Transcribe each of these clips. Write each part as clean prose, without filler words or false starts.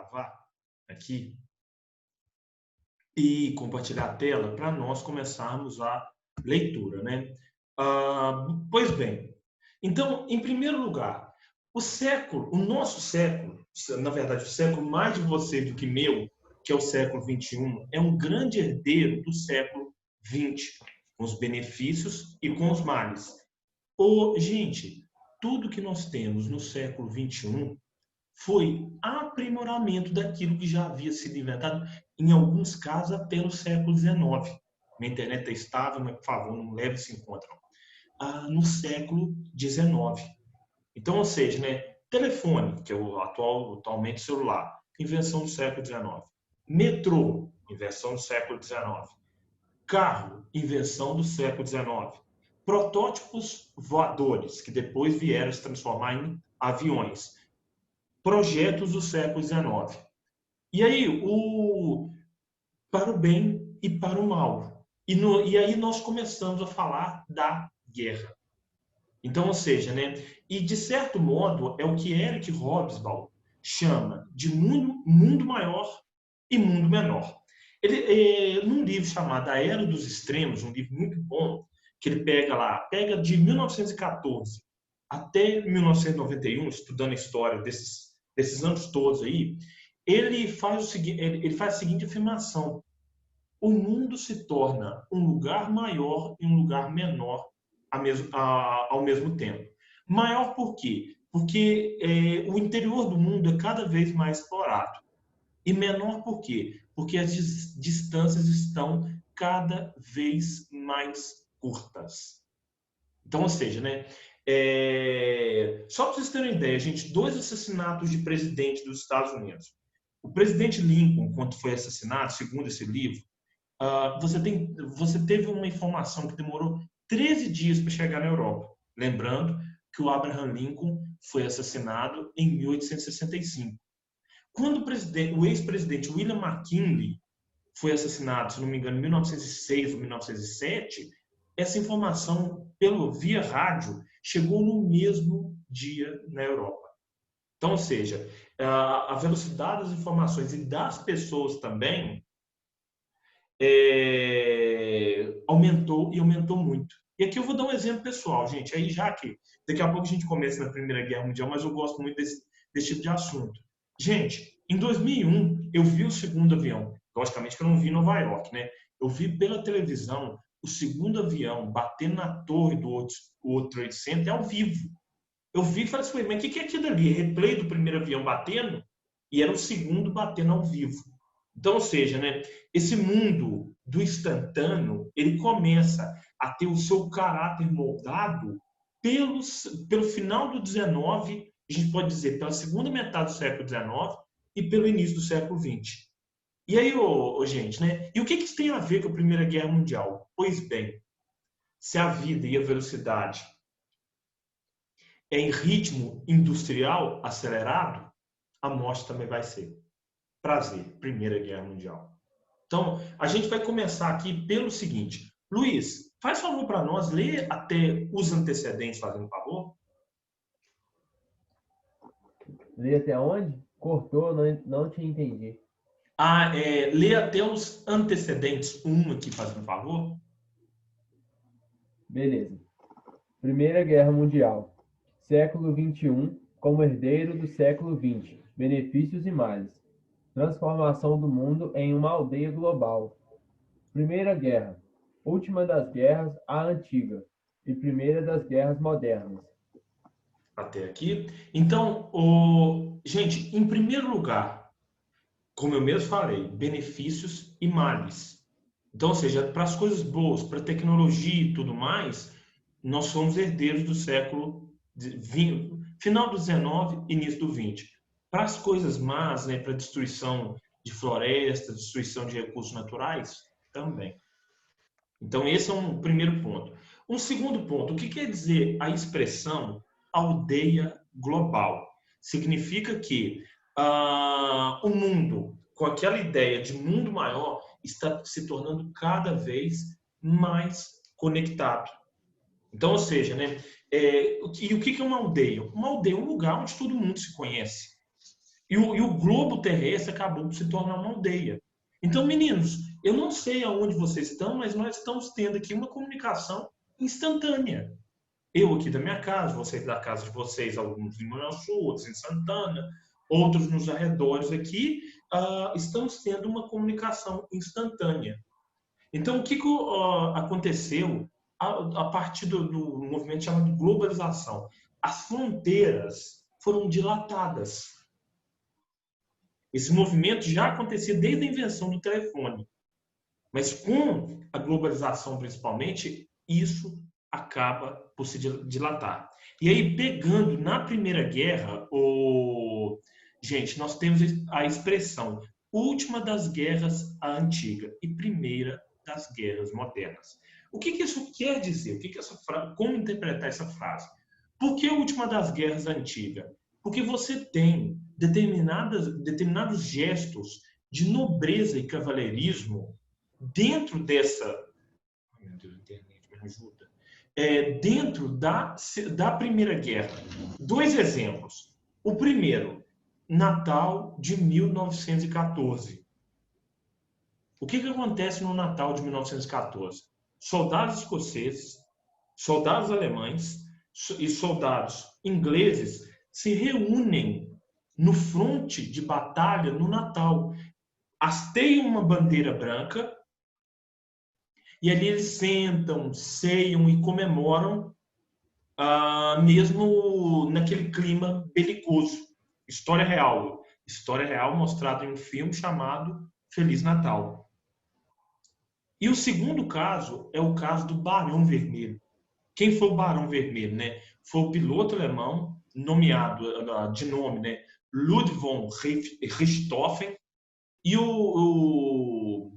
gravar aqui e compartilhar a tela para nós começarmos a leitura, né? Pois bem, então, em primeiro lugar, o nosso século, na verdade, o século mais de você do que meu, que é o século XXI, é um grande herdeiro do século XX, com os benefícios e com os males. Gente, tudo que nós temos no século XXI foi aprimoramento daquilo que já havia sido inventado, em alguns casos até no século XIX. Minha internet é estável, mas por favor, não leve isso em conta. No século XIX. Então, ou seja, né, telefone, que é o atualmente celular, invenção do século XIX. Metrô, invenção do século XIX. Carro, invenção do século XIX. Protótipos voadores, que depois vieram se transformar em aviões. Projetos do século XIX. E aí, para o bem e para o mal. E aí nós começamos a falar da guerra. Então, ou seja, né? E de certo modo é o que Eric Hobsbawm chama de mundo maior e mundo menor. Ele, num livro chamado A Era dos Extremos, um livro muito bom, que ele pega de 1914 até 1991, estudando a história desses anos todos aí, ele faz a seguinte afirmação: o mundo se torna um lugar maior e um lugar menor ao mesmo tempo. Maior por quê? Porque o interior do mundo é cada vez mais explorado. E menor por quê? Porque as distâncias estão cada vez mais curtas. Então, ou seja, né? Só para vocês terem uma ideia, gente, 2 assassinatos de presidente dos Estados Unidos. O presidente Lincoln, quando foi assassinado, segundo esse livro, você teve uma informação que demorou 13 dias para chegar na Europa. Lembrando que o Abraham Lincoln foi assassinado em 1865. Quando o ex-presidente William McKinley foi assassinado, se não me engano, em 1906 ou 1907, essa informação, via rádio, chegou no mesmo dia na Europa. Então, ou seja, a velocidade das informações e das pessoas também aumentou e aumentou muito. E aqui eu vou dar um exemplo pessoal, gente. Aí já que daqui a pouco a gente começa na Primeira Guerra Mundial, mas eu gosto muito desse tipo de assunto. Gente, em 2001 eu vi o segundo avião. Logicamente que eu não vi em Nova York, né? Eu vi pela televisão o segundo avião batendo na torre do World Trade Center ao vivo. Eu vi e falei assim, mas o que é aquilo ali? Replay do primeiro avião batendo e era o segundo batendo ao vivo. Então, ou seja, né, esse mundo do instantâneo, ele começa a ter o seu caráter moldado pelo final do XIX, a gente pode dizer, pela segunda metade do século XIX e pelo início do século XX. E aí, gente, né? E o que isso tem a ver com a Primeira Guerra Mundial? Pois bem, se a vida e a velocidade é em ritmo industrial acelerado, a morte também vai ser. Prazer, Primeira Guerra Mundial. Então, a gente vai começar aqui pelo seguinte. Luiz, faz favor para nós, lê até os antecedentes, fazendo favor. Lê até onde? Cortou, não te entendi. Lê até os antecedentes, aqui, fazendo favor. Beleza. Primeira Guerra Mundial. Século XXI, como herdeiro do século XX. Benefícios e males. Transformação do mundo em uma aldeia global. Primeira Guerra. Última das guerras, a antiga. E primeira das guerras modernas. Até aqui. Então, gente, em primeiro lugar, como eu mesmo falei, benefícios e males. Então, ou seja, para as coisas boas, para a tecnologia e tudo mais, nós somos herdeiros do século XX, final do XIX, início do XX. Para as coisas más, né, para a destruição de florestas, destruição de recursos naturais, também. Então, esse é um primeiro ponto. Um segundo ponto, o que quer dizer a expressão aldeia global? Significa que o mundo, com aquela ideia de mundo maior, está se tornando cada vez mais conectado. Então, ou seja, né, e o que é uma aldeia? Uma aldeia é um lugar onde todo mundo se conhece. E o globo terrestre acabou por se tornar uma aldeia. Então, meninos, eu não sei aonde vocês estão, mas nós estamos tendo aqui uma comunicação instantânea. Eu aqui da minha casa, vocês da casa de vocês, alguns em Manhuaçu, outros em Santana, outros nos arredores aqui, estamos tendo uma comunicação instantânea. Então, o que aconteceu a partir do movimento chamado globalização? As fronteiras foram dilatadas. Esse movimento já acontecia desde a invenção do telefone. Mas com a globalização, principalmente, isso acaba por se dilatar. E aí, pegando na Primeira Guerra, gente, nós temos a expressão última das guerras, a antiga, e primeira das guerras modernas. O que isso quer dizer? O que essa frase, como interpretar essa frase? Por que a última das guerras, a antiga? Porque você tem determinados gestos de nobreza e cavaleirismo dentro dessa... Meu Deus, a internet me ajuda. Dentro da Primeira Guerra. 2 exemplos. O primeiro, Natal de 1914. O que acontece no Natal de 1914? Soldados escoceses, soldados alemães e soldados ingleses se reúnem no fronte de batalha no Natal. Hasteiam uma bandeira branca e ali eles sentam, ceiam e comemoram, mesmo naquele clima belicoso. História real mostrada em um filme chamado Feliz Natal. E o segundo caso é o caso do Barão Vermelho. Quem foi o Barão Vermelho, né? Foi o piloto alemão nomeado de nome, né? Ludwig von Richthofen. E o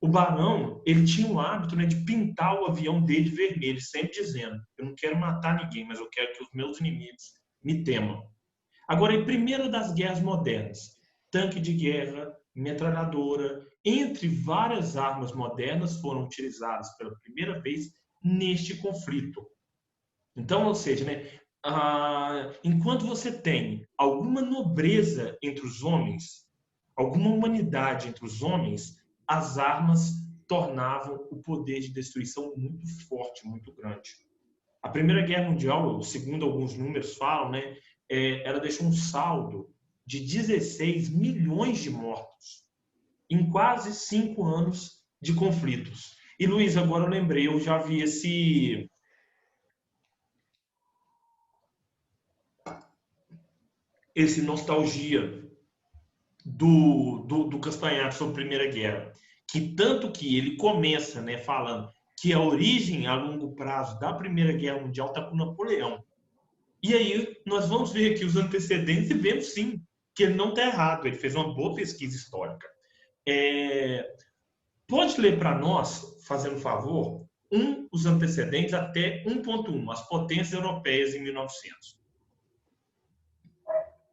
Barão, ele tinha o hábito, né, de pintar o avião dele vermelho, sempre dizendo: eu não quero matar ninguém, mas eu quero que os meus inimigos me temam. Agora, em primeira das guerras modernas, tanque de guerra, metralhadora, entre várias armas modernas foram utilizadas pela primeira vez neste conflito. Então, ou seja, né, enquanto você tem alguma nobreza entre os homens, alguma humanidade entre os homens, as armas tornavam o poder de destruição muito forte, muito grande. A Primeira Guerra Mundial, segundo alguns números falam, né, ela deixou um saldo de 16 milhões de mortos em quase 5 anos de conflitos. E, Luiz, agora eu lembrei, eu já vi esse nostalgia do Castanhari sobre a Primeira Guerra, que tanto que ele começa, né, falando que a origem a longo prazo da Primeira Guerra Mundial está com Napoleão. E aí nós vamos ver aqui os antecedentes e vemos sim que ele não está errado, ele fez uma boa pesquisa histórica. Pode ler para nós, fazendo um favor, os antecedentes até 1.1, as potências europeias em 1900.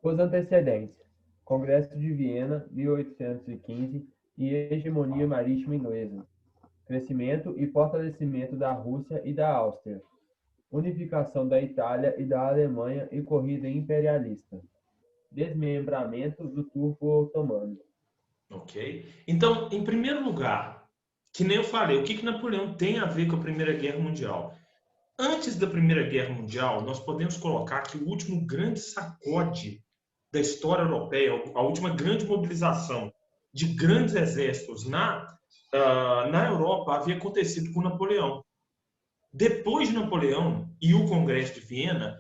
Os antecedentes: Congresso de Viena, 1815, e hegemonia marítima inglesa. Crescimento e fortalecimento da Rússia e da Áustria. Unificação da Itália e da Alemanha e corrida imperialista. Desmembramento do Turco-Otomano. Ok? Então, em primeiro lugar, que nem eu falei, o que Napoleão tem a ver com a Primeira Guerra Mundial? Antes da Primeira Guerra Mundial, nós podemos colocar que o último grande sacode da história europeia, a última grande mobilização de grandes exércitos na Europa havia acontecido com Napoleão. Depois de Napoleão e o Congresso de Viena,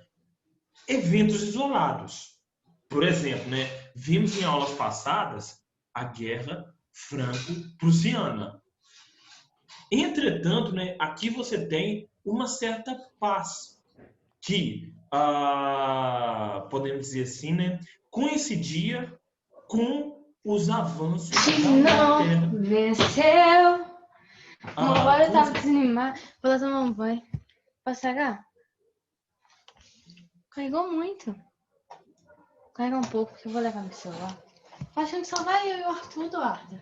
eventos isolados. Por exemplo, né, vimos em aulas passadas a Guerra Franco-Prussiana. Entretanto, né, aqui você tem uma certa paz que, podemos dizer assim, né, coincidia com os avanços da Inglaterra. Venceu. Agora eu tava desanimada. Vou lá tomar um banho. Posso pegar? Carregou muito. Carrega um pouco, que eu vou levar meu celular. Acho que só vai eu e o Arthur, Eduardo.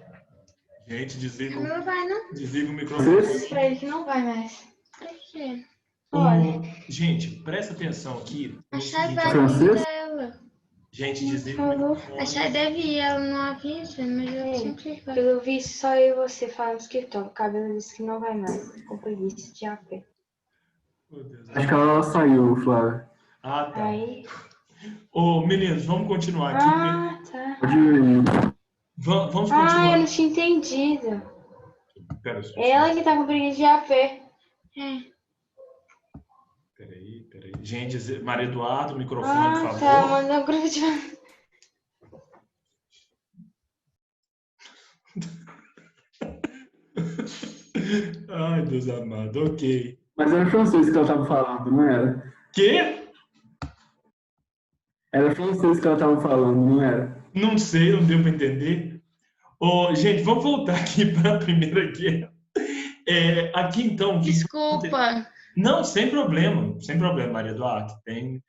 Gente, desliga Não vai, não? o microfone. Pra ele que não vai mais. Por quê? Olha. Gente, presta atenção aqui. A chave vai pra ela. Gente, desliga o Falou. microfone. A Chay deve ir, ela não avisa, mas eu Sim. sempre vai. Pelo visto, só eu e você falam no escritório. O cabelo disse que não vai mais. Com preguiça de AP. Meu Deus. Acho que ela saiu, Flávia. Ah, tá. Aí. Ô, meninos, vamos continuar aqui. Ah, tá. Pode ir. Vamos Ah, eu continuar. não tinha entendido. Pera só. Ela que tá com preguiça de AP. Peraí. Gente, Maria Eduardo, microfone, por Ah, favor. tá. Mandou um grupo de. Ai, Deus amado, ok. Mas era francês que ela tava falando, não era? Quê? Era francês que ela tava falando, não era? Não sei, não deu para entender. Ô, gente, vamos voltar aqui para a Primeira Guerra. Aqui, então... Desculpa. Não, sem problema, Maria Eduardo. Tem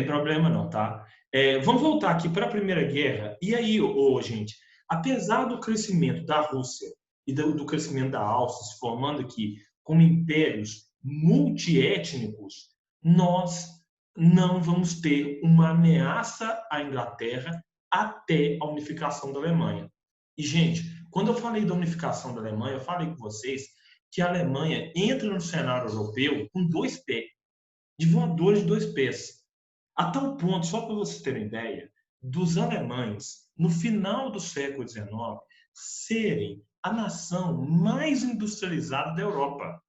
problema não, tá? Vamos voltar aqui para a Primeira Guerra. E aí, gente, apesar do crescimento da Rússia e do crescimento da Áustria se formando aqui como impérios multiétnicos, nós não vamos ter uma ameaça à Inglaterra até a unificação da Alemanha. E, gente, quando eu falei da unificação da Alemanha, eu falei com vocês que a Alemanha entra no cenário europeu com 2 pés, de voadores de 2 pés. A tal ponto, só para vocês terem ideia, dos alemães, no final do século XIX, serem a nação mais industrializada da Europa.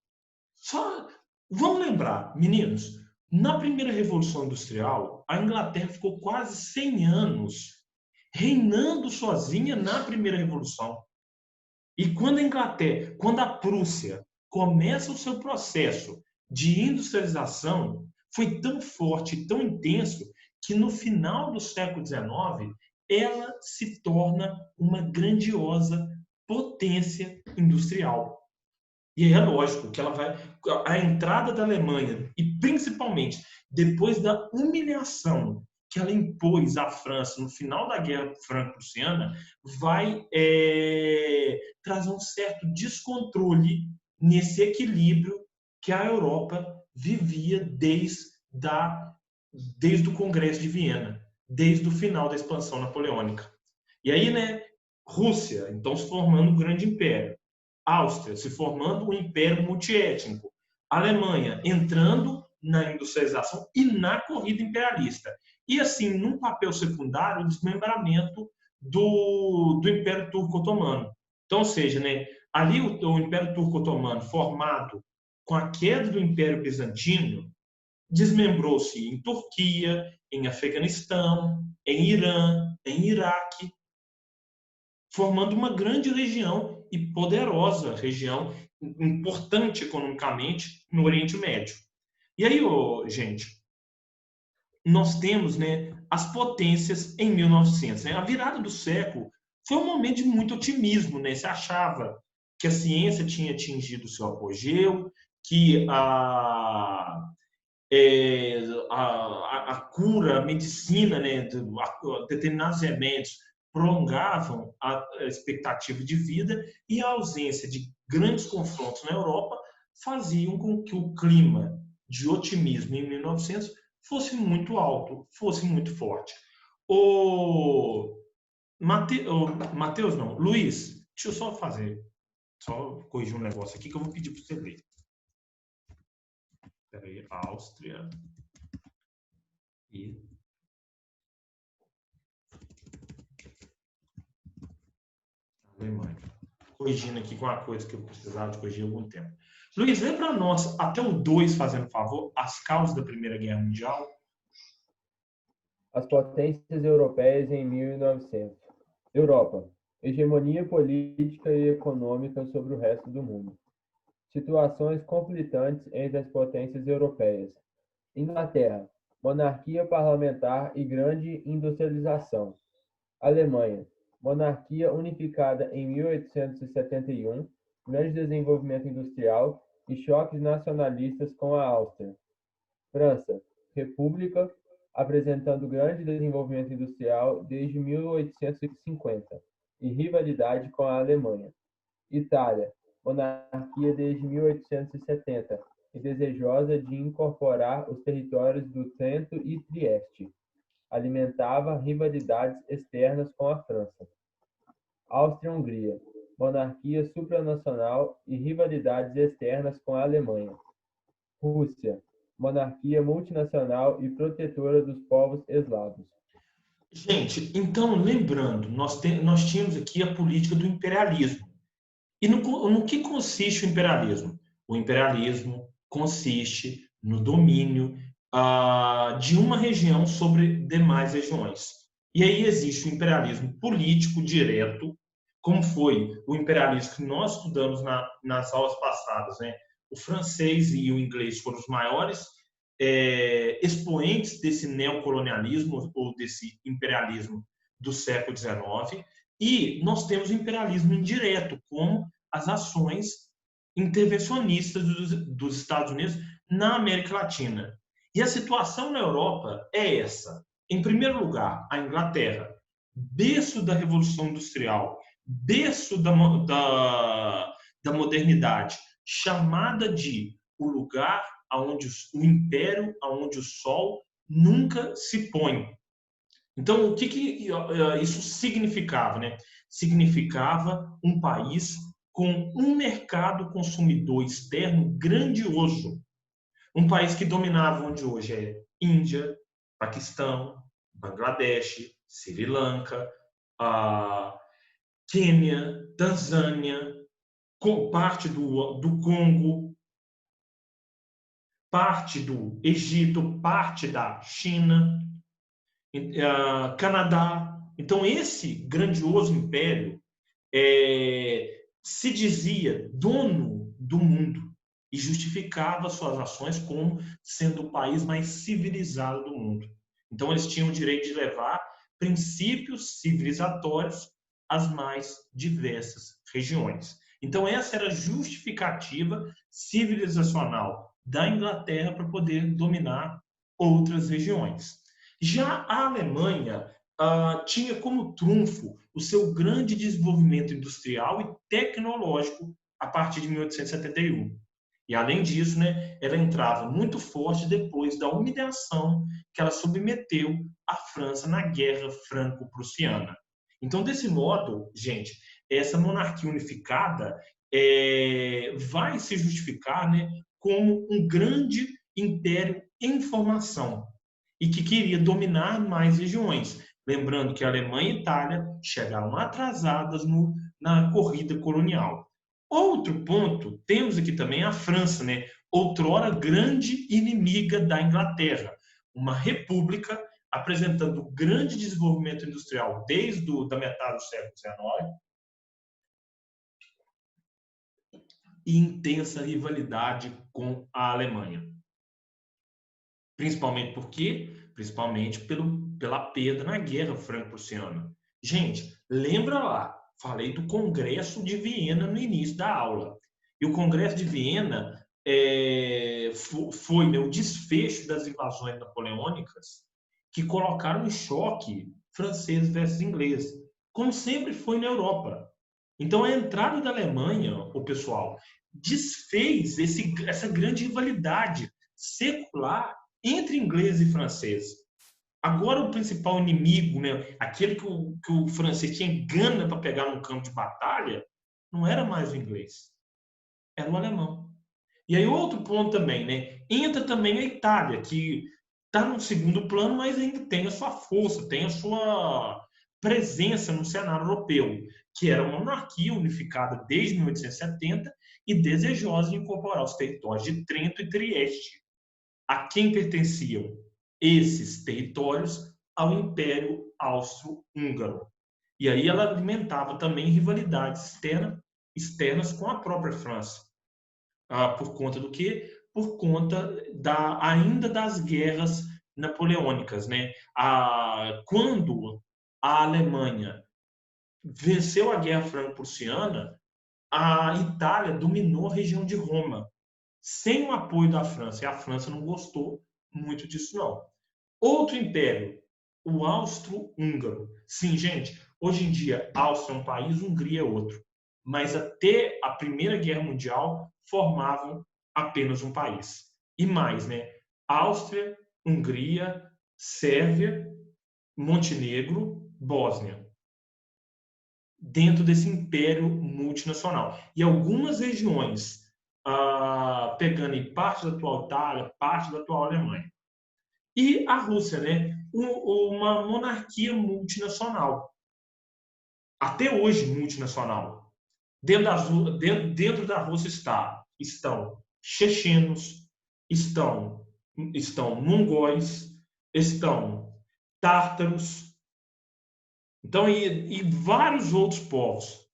Só vamos lembrar, meninos, na primeira Revolução Industrial, a Inglaterra ficou quase 100 anos reinando sozinha na primeira Revolução. E quando a Prússia começa o seu processo de industrialização, foi tão forte, tão intenso, que no final do século XIX, ela se torna uma grandiosa potência industrial. E aí é lógico que a entrada da Alemanha, e principalmente depois da humilhação que ela impôs à França no final da Guerra Franco-Prussiana, vai trazer um certo descontrole nesse equilíbrio que a Europa vivia desde o Congresso de Viena, desde o final da expansão napoleônica. E aí, Rússia, então, se formando um grande império. Áustria, se formando um império multiétnico. Alemanha, entrando na industrialização e na corrida imperialista. E, assim, num papel secundário, o desmembramento do Império Turco-Otomano. Então, ou seja, ali o Império Turco-Otomano, formado com a queda do Império Bizantino, desmembrou-se em Turquia, em Afeganistão, em Irã, em Iraque, formando uma grande região e poderosa região, importante economicamente no Oriente Médio. E aí, gente, nós temos as potências em 1900. A virada do século foi um momento de muito otimismo. Se achava que a ciência tinha atingido o seu apogeu, que a cura, a medicina, determinados remédios prolongavam a expectativa de vida, e a ausência de grandes confrontos na Europa faziam com que o clima de otimismo em 1900 fosse muito alto, fosse muito forte. Matheus, não, Luiz, deixa eu só corrigir um negócio aqui que eu vou pedir para você ler. Espera aí, Áustria e Alemanha. Corrigindo aqui com uma coisa que eu precisava de corrigir há algum tempo. Luiz, lê para nós, até o 2, fazendo favor, as causas da Primeira Guerra Mundial. As potências europeias em 1900. Europa. Hegemonia política e econômica sobre o resto do mundo. Situações conflitantes entre as potências europeias. Inglaterra. Monarquia parlamentar e grande industrialização. Alemanha. Monarquia unificada em 1871, grande desenvolvimento industrial e choques nacionalistas com a Áustria. França. República, apresentando grande desenvolvimento industrial desde 1850 e rivalidade com a Alemanha. Itália. Monarquia desde 1870 e desejosa de incorporar os territórios do Trento e Trieste. alimentava rivalidades externas com a França. Áustria-Hungria, monarquia supranacional e rivalidades externas com a Alemanha. Rússia, monarquia multinacional e protetora dos povos eslavos. Gente, então, lembrando, nós tínhamos aqui a política do imperialismo. E no que consiste o imperialismo? O imperialismo consiste no domínio de uma região sobre demais regiões. E aí existe o imperialismo político direto, como foi o imperialismo que nós estudamos nas aulas passadas, né? O francês e o inglês foram os maiores expoentes desse neocolonialismo ou desse imperialismo do século XIX. E nós temos o imperialismo indireto, como as ações intervencionistas dos Estados Unidos na América Latina. E a situação na Europa é essa. Em primeiro lugar, a Inglaterra, berço da Revolução Industrial, berço da modernidade, chamada de o lugar onde o império, onde o sol nunca se põe. Então, o que isso significava, né? Significava um país com um mercado consumidor externo grandioso. Um país que dominava onde hoje é Índia, Paquistão, Bangladesh, Sri Lanka, Quênia, Tanzânia, com parte do Congo, parte do Egito, parte da China, Canadá. Então, esse grandioso império se dizia dono do mundo e justificava suas ações como sendo o país mais civilizado do mundo. Então, eles tinham o direito de levar princípios civilizatórios às mais diversas regiões. Então, essa era a justificativa civilizacional da Inglaterra para poder dominar outras regiões. Já a Alemanha tinha como trunfo o seu grande desenvolvimento industrial e tecnológico a partir de 1871. E, além disso, né, ela entrava muito forte depois da humilhação que ela submeteu à França na Guerra Franco-Prussiana. Então, desse modo, gente, essa monarquia unificada vai se justificar, né, como um grande império em formação e que queria dominar mais regiões. Lembrando que a Alemanha e a Itália chegaram atrasadas na corrida colonial. Outro ponto, temos aqui também a França, né? Outrora grande inimiga da Inglaterra, uma república apresentando grande desenvolvimento industrial desde a metade do século XIX e intensa rivalidade com a Alemanha. Principalmente por quê? Principalmente pela perda na Guerra Franco-Prussiana. Gente, lembra lá, falei do Congresso de Viena no início da aula. E o Congresso de Viena foi, né, o desfecho das invasões napoleônicas que colocaram em choque francês versus inglês, como sempre foi na Europa. Então, a entrada da Alemanha, o pessoal, desfez essa grande rivalidade secular entre inglês e francês. Agora, o principal inimigo, né, aquele que o francês tinha gana para pegar no campo de batalha, não era mais o inglês, era o alemão. E aí, outro ponto também, né, entra também a Itália, que está no segundo plano, mas ainda tem a sua força, tem a sua presença no cenário europeu, que era uma monarquia unificada desde 1870 e desejosa de incorporar os territórios de Trento e Trieste. A quem pertenciam esses territórios? Ao Império Austro-Húngaro. E aí ela alimentava também rivalidades externas com a própria França. Por conta do quê? Por conta ainda das guerras napoleônicas, né? Quando a Alemanha venceu a Guerra Franco-Prussiana, a Itália dominou a região de Roma, sem o apoio da França. E a França não gostou muito disso, não. Outro império, o Austro-Húngaro. Sim, gente, hoje em dia, Áustria é um país, Hungria é outro. Mas até a Primeira Guerra Mundial formavam apenas um país. E mais, né? Áustria, Hungria, Sérvia Montenegro, Bósnia, dentro desse império multinacional. E algumas regiões, pegando em parte da atual Itália, parte da atual Alemanha. E a Rússia, né? Uma monarquia multinacional. Até hoje, multinacional. Dentro da Rússia estão chechenos, estão mongóis, estão tártaros, então, e vários outros povos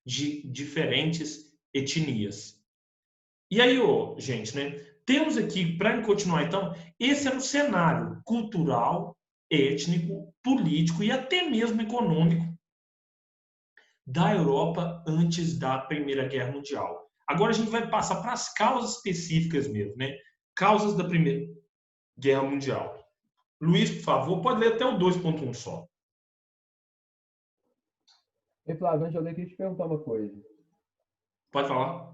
de diferentes etnias. E aí, gente, né? Temos aqui, para continuar, então, esse era o cenário cultural, étnico, político e até mesmo econômico da Europa antes da Primeira Guerra Mundial. Agora a gente vai passar para as causas específicas mesmo, né? Causas da Primeira Guerra Mundial. Luiz, por favor, pode ler até o 2.1 só. Ei, Flávio, antes de eu ler, eu queria te perguntar uma coisa. Pode falar.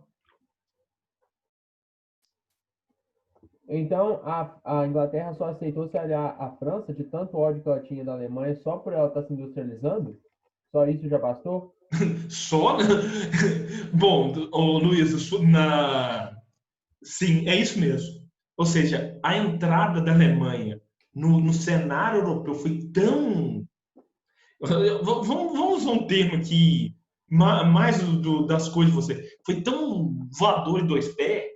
Então, a Inglaterra só aceitou se aliar à França de tanto ódio que ela tinha da Alemanha só por ela estar se industrializando? Só isso já bastou? Só? Bom, Luiz, sim, é isso mesmo. Ou seja, a entrada da Alemanha no cenário europeu foi tão. Vamos usar um termo aqui, mais das coisas de você. Foi tão voador em dois pés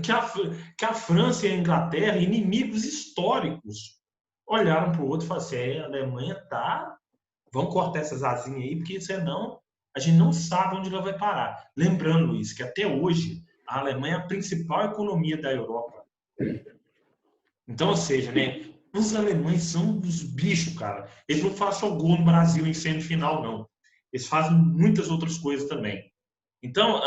que a França e a Inglaterra, inimigos históricos, olharam para o outro e falaram assim: a Alemanha tá. Vamos cortar essas asinhas aí, porque senão a gente não sabe onde ela vai parar. Lembrando, Luiz, que até hoje a Alemanha é a principal economia da Europa. Então, ou seja, né, os alemães são os bichos, cara. Eles não fazem só gol no Brasil em semifinal, não. Eles fazem muitas outras coisas também. Então,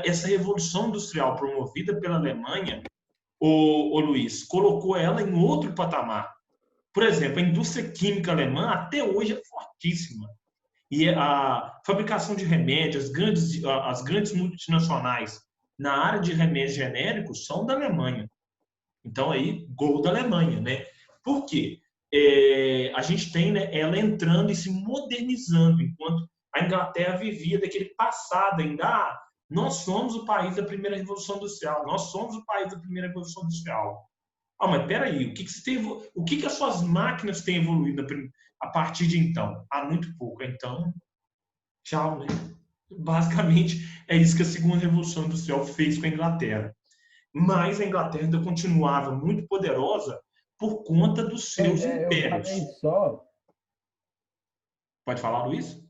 essa revolução industrial promovida pela Alemanha, o Luiz, colocou ela em outro patamar. Por exemplo, a indústria química alemã até hoje é fortíssima. E a fabricação de remédios, as grandes multinacionais na área de remédios genéricos são da Alemanha. Então, aí, gol da Alemanha, né? Por quê? A gente tem, né, ela entrando e se modernizando, enquanto a Inglaterra vivia daquele passado ainda. Nós somos o país da primeira Revolução Industrial, nós somos o país da primeira Revolução Industrial. Mas peraí, o que as suas máquinas têm evoluído a partir de então? Muito pouco. Então, tchau, né? Basicamente, é isso que a segunda Revolução Industrial fez com a Inglaterra. Mas a Inglaterra ainda continuava muito poderosa por conta dos Pois seus é, eu impérios. falei só, Pode falar, Luiz?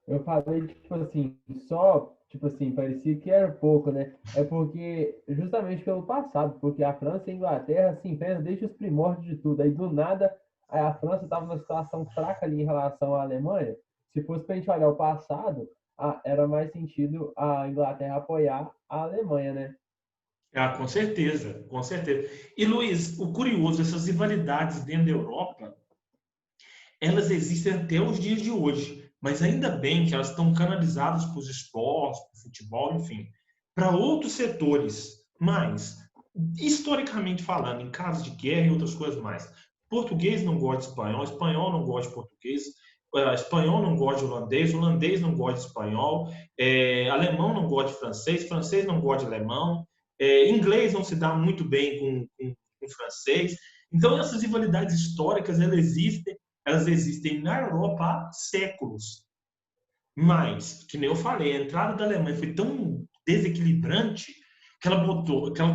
eu falei, tipo assim, só, tipo assim, parecia que era pouco, né? É porque, justamente pelo passado, porque a França e a Inglaterra se enfrentam desde os primórdios de tudo. Aí, do nada, a França estava numa situação fraca ali em relação à Alemanha. Se fosse para a gente olhar o passado, era mais sentido a Inglaterra apoiar a Alemanha, né? Com certeza, com certeza. E, Luiz, o curioso, essas rivalidades dentro da Europa, elas existem até os dias de hoje. Mas ainda bem que elas estão canalizadas para os esportes, para o futebol, enfim, para outros setores. Mas, historicamente falando, em casos de guerra e outras coisas mais, português não gosta de espanhol, espanhol não gosta de português, espanhol não gosta de holandês, holandês não gosta de espanhol, alemão não gosta de francês, francês não gosta de alemão, inglês não se dá muito bem com francês. Então, essas rivalidades históricas, elas existem na Europa há séculos. Mas, que nem eu falei, a entrada da Alemanha foi tão desequilibrante que ela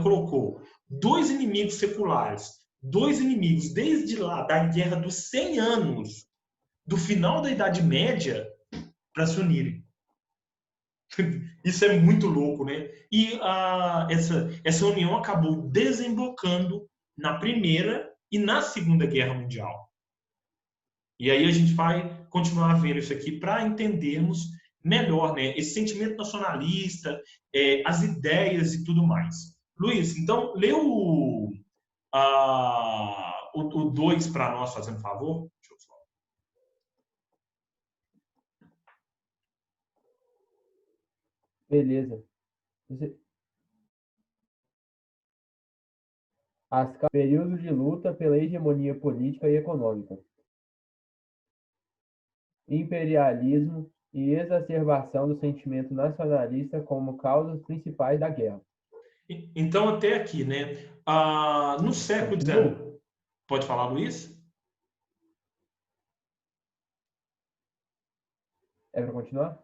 colocou dois inimigos seculares, dois inimigos desde lá da Guerra dos 100 anos, do final da Idade Média, para se unirem. Isso é muito louco, né? E essa união acabou desembocando na Primeira e na Segunda Guerra Mundial. E aí a gente vai continuar vendo isso aqui para entendermos melhor, né, esse sentimento nacionalista, as ideias e tudo mais. Luiz, então, lê o 2 para nós, fazendo favor. Deixa eu só. Beleza. Você- Período de luta pela hegemonia política e econômica. Imperialismo e exacerbação do sentimento nacionalista como causas principais da guerra. Então, até aqui, né? No século XIX... Pode falar, Luiz? É para continuar?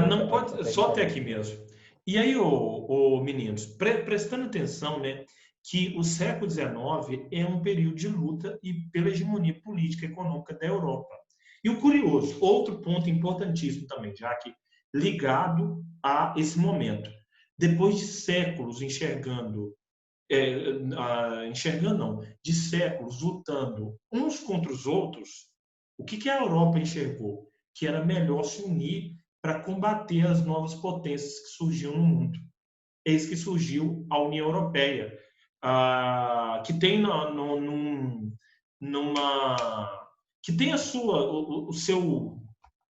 Não pode, só até aqui mesmo. E aí, meninos, prestando atenção, né, que o século XIX é um período de luta e pela hegemonia política e econômica da Europa. E o curioso, outro ponto importantíssimo também, já que ligado a esse momento, depois de séculos de séculos lutando uns contra os outros, o que a Europa enxergou? Que era melhor se unir para combater as novas potências que surgiam no mundo. Eis que surgiu a União Europeia, que tem que tem o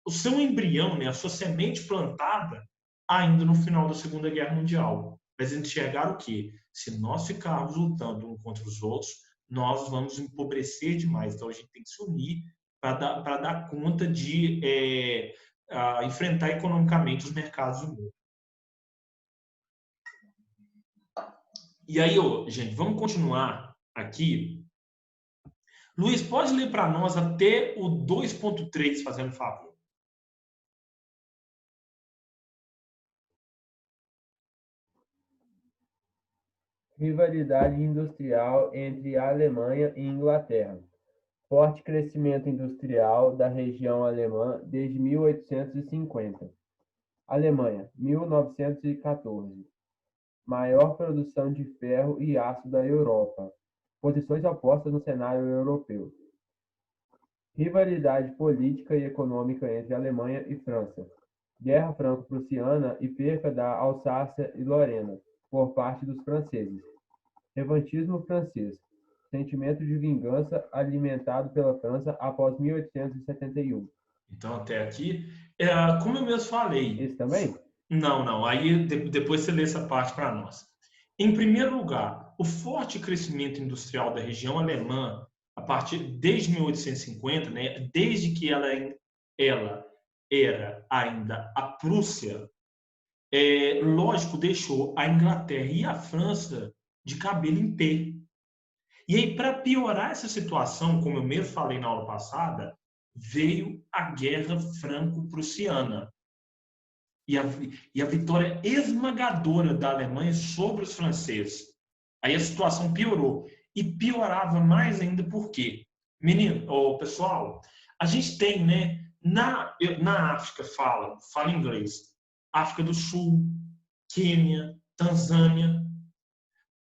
seu embrião, né, a sua semente plantada ainda no final da Segunda Guerra Mundial. Mas enxergaram o quê? Se nós ficarmos lutando uns contra os outros, nós vamos empobrecer demais. Então a gente tem que se unir para dar conta de enfrentar economicamente os mercados do mundo. E aí, gente, vamos continuar aqui. Luiz, pode ler para nós até o 2.3, fazendo favor. Rivalidade industrial entre a Alemanha e Inglaterra. Forte crescimento industrial da região alemã desde 1850. Alemanha, 1914. Maior produção de ferro e aço da Europa. Posições opostas no cenário europeu. Rivalidade política e econômica entre Alemanha e França. Guerra franco-prussiana e perca da Alsácia e Lorena por parte dos franceses. Revanchismo francês. Sentimento de vingança alimentado pela França após 1871. Então, até aqui, como eu mesmo falei... Isso também? Não. Aí, depois você lê essa parte para nós. Em primeiro lugar, o forte crescimento industrial da região alemã, desde 1850, né, desde que ela era ainda a Prússia, lógico, deixou a Inglaterra e a França de cabelo em pé. E aí, para piorar essa situação, como eu mesmo falei na aula passada, veio a Guerra Franco-Prussiana. E a vitória esmagadora da Alemanha sobre os franceses. Aí a situação piorou. E piorava mais ainda por quê? Pessoal, a gente tem, né, na África, fala inglês, África do Sul, Quênia, Tanzânia,